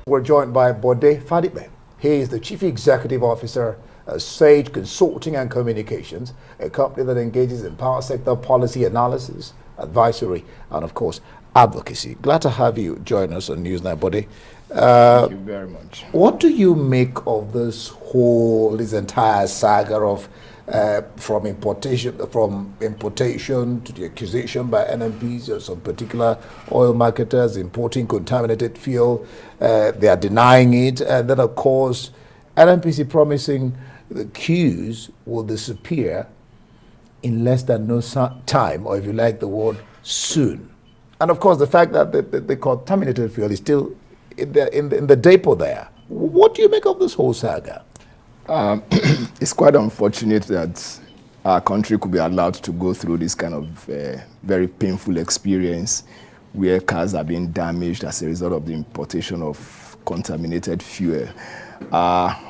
We're joined by Bode Fadibe. He is the Chief Executive Officer at Sage Consulting and Communications, a company that engages in power sector policy analysis, advisory, and of course, advocacy. Glad to have you join us on Newsnight, Bode. Thank you very much. What do you make of this entire saga of from importation to the accusation by NNPC or some particular oil marketers importing contaminated fuel? They are denying it, and then of course NNPC promising the queues will disappear in less than no time, or if you like the word, soon. And of course the fact that the contaminated fuel is still in the depot there. What do you make of this whole saga? It's quite unfortunate that our country could be allowed to go through this kind of very painful experience where cars are being damaged as a result of the importation of contaminated fuel.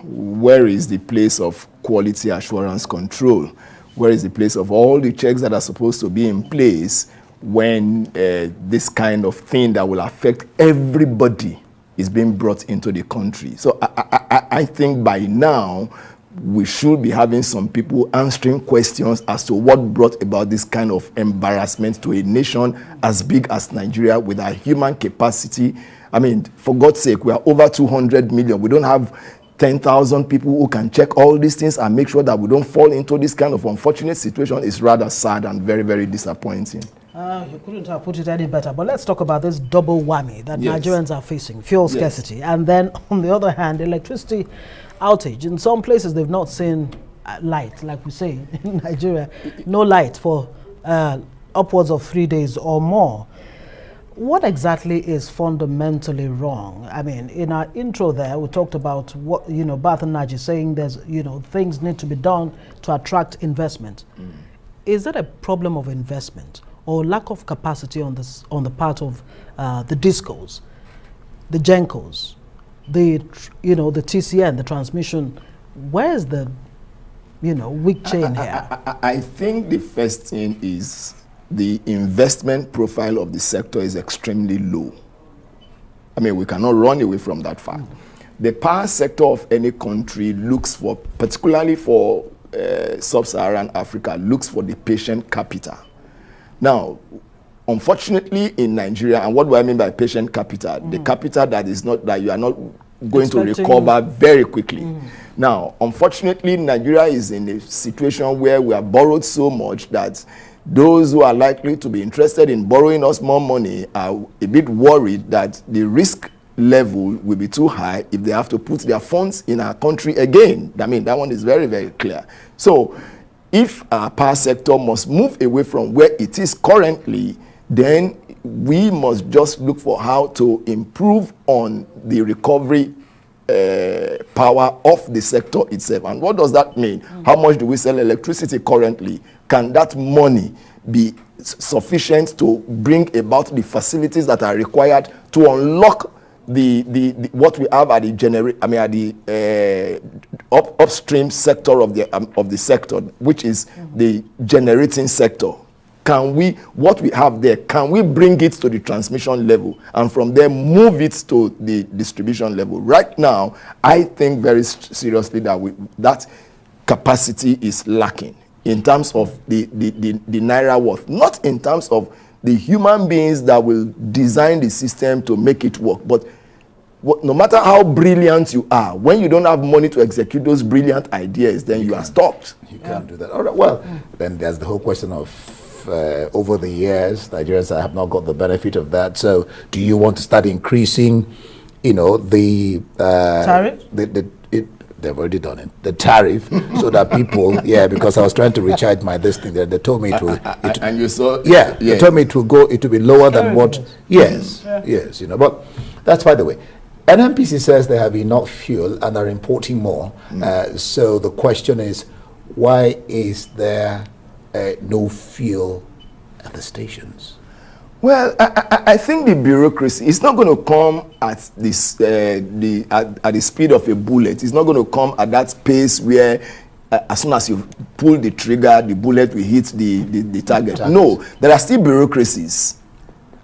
Where is the place of quality assurance control? Where is the place of all the checks that are supposed to be in place when this kind of thing that will affect everybody is being brought into the country? So I think by now we should be having some people answering questions as to what brought about this kind of embarrassment to a nation as big as Nigeria with our human capacity. I mean, for God's sake, we are over 200 million. We don't have 10,000 people who can check all these things and make sure that we don't fall into this kind of unfortunate situation. Is rather sad and very, very disappointing. You couldn't have put it any better. But let's talk about this double whammy that Nigerians are facing, fuel scarcity. And then, on the other hand, electricity outage. In some places, they've not seen light, like we say in Nigeria. No light for upwards of 3 days or more. What exactly is fundamentally wrong? I mean, in our intro there, we talked about what, Bath and Naji saying there's, things need to be done to attract investment. Is that a problem of investment or lack of capacity on the part of the DISCOs, the GENCOs, the TCN, the transmission? Where's the, weak chain here? I think the first thing is the investment profile of the sector is extremely low. I mean, we cannot run away from that fact. The power sector of any country looks for, particularly for sub-Saharan Africa, looks for the patient capital. Now, unfortunately in Nigeria, and what do I mean by patient capital? The capital that is not, that you are not going to recover very quickly. Now, unfortunately, Nigeria is in a situation where we have borrowed so much that those who are likely to be interested in borrowing us more money are a bit worried that the risk level will be too high if they have to put their funds in our country again. I mean, that one is very, very clear. So if our power sector must move away from where it is currently, then we must just look for how to improve on the recovery power of the sector itself. And what does that mean? How much do we sell electricity currently? Can that money be sufficient to bring about the facilities that are required to unlock the what we have at the upstream sector of the sector, which is the generating sector? Can we, what we have there, can we bring it to the transmission level and from there move it to the distribution level? Right now, I think very seriously that that capacity is lacking in terms of the naira worth, not in terms of the human beings that will design the system to make it work. But no matter how brilliant you are, when you don't have money to execute those brilliant ideas, then you are stopped. You can't do that. All right. Well, then there's the whole question of over the years, Nigerians have not got the benefit of that. So, do you want to start increasing, the tariff? They've already done it. The tariff, so that people, because I was trying to recharge my this thing there. They told me and you saw, they told me it will be lower than what. Yes, but that's by the way. NNPC says they have enough fuel and are importing more. So the question is, why is there no fuel at the stations? Well, I think the bureaucracy is not going to come at this at the speed of a bullet. It's not going to come at that pace where as soon as you pull the trigger, the bullet will hit the target. No, there are still bureaucracies.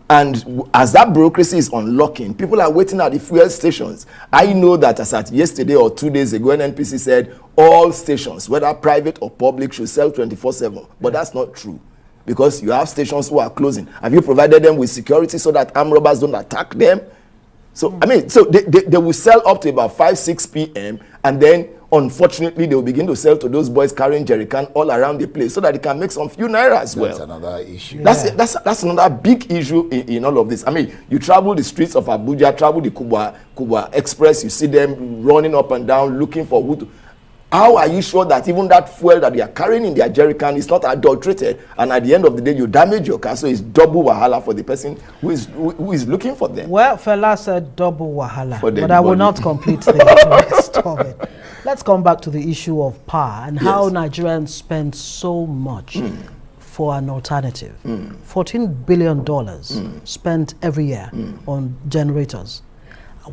And as that bureaucracy is unlocking, people are waiting at the fuel stations. I know that as at yesterday or 2 days ago, NNPC said all stations, whether private or public, should sell 24/7. But that's not true, because you have stations who are closing. Have you provided them with security so that armed robbers don't attack them? So, I mean, so they will sell up to about 5-6 p.m. and then, unfortunately, they will begin to sell to those boys carrying jerrycan all around the place so that they can make some few naira as well. That's another issue. That's another big issue in all of this. I mean, you travel the streets of Abuja, travel the Kubwa Express, you see them running up and down looking for who to. How are you sure that even that fuel that they are carrying in their jerrycan is not adulterated, and at the end of the day you damage your car, so it's double wahala for the person who is looking for them? Well, Fela said double wahala, but I will not complete the rest of it. Let's come back to the issue of power and how Nigerians spend so much for an alternative. $14 billion spent every year on generators.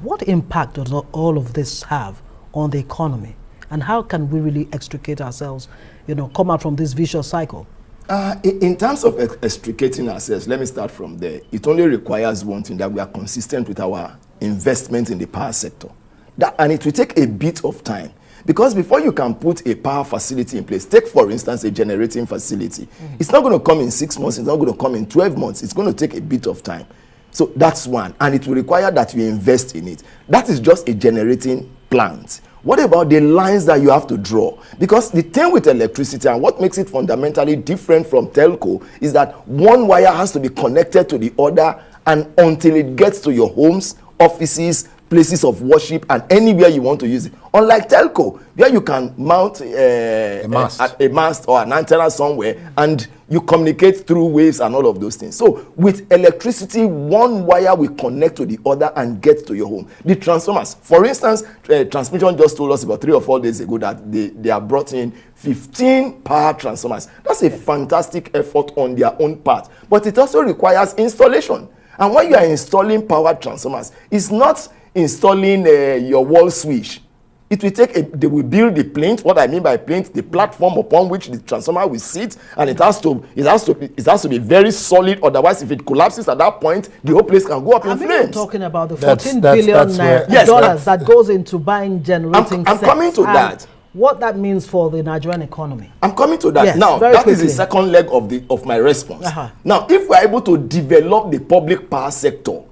What impact does all of this have on the economy? And how can we really extricate ourselves, come out from this vicious cycle? In terms of extricating ourselves, let me start from there. It only requires one thing, that we are consistent with our investment in the power sector. And it will take a bit of time. Because before you can put a power facility in place, take for instance a generating facility. It's not going to come in 6 months, it's not going to come in 12 months. It's going to take a bit of time. So that's one. And it will require that you invest in it. That is just a generating plant. What about the lines that you have to draw? Because the thing with electricity, and what makes it fundamentally different from telco, is that one wire has to be connected to the other, and until it gets to your homes, offices, places of worship, and anywhere you want to use it. Unlike telco, where you can mount a mast or an antenna somewhere, and you communicate through waves and all of those things. So with electricity, one wire will connect to the other and get to your home. The transformers, for instance, Transmission just told us about 3 or 4 days ago that they have brought in 15 power transformers. That's a fantastic effort on their own part, but it also requires installation. And when you are installing power transformers, it's not installing your wall switch. It will take they will build the plinth. What I mean by plinth, the platform upon which the transformer will sit, and it has to be very solid. Otherwise, if it collapses at that point, the whole place can go up in flames. I'm talking about the $14 billion that goes into buying generating I'm coming to that. What that means for the Nigerian economy. I'm coming to that. Yes, now, that quickly. is the second leg of my response. Now, if we're able to develop the public power sector,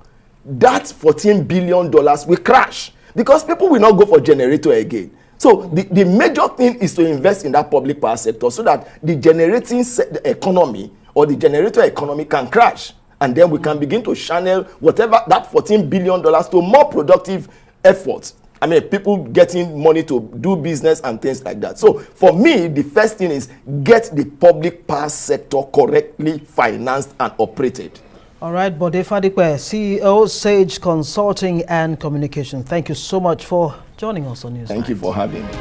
that $14 billion will crash, because people will not go for generator again. So the major thing is to invest in that public power sector so that the generating economy or the generator economy can crash. And then we can begin to channel whatever that $14 billion to more productive efforts. I mean, people getting money to do business and things like that. So for me, the first thing is get the public power sector correctly financed and operated. All right, Bode Fadikwe, CEO, Sage Consulting and Communication. Thank you so much for joining us on News. Thank you for having me.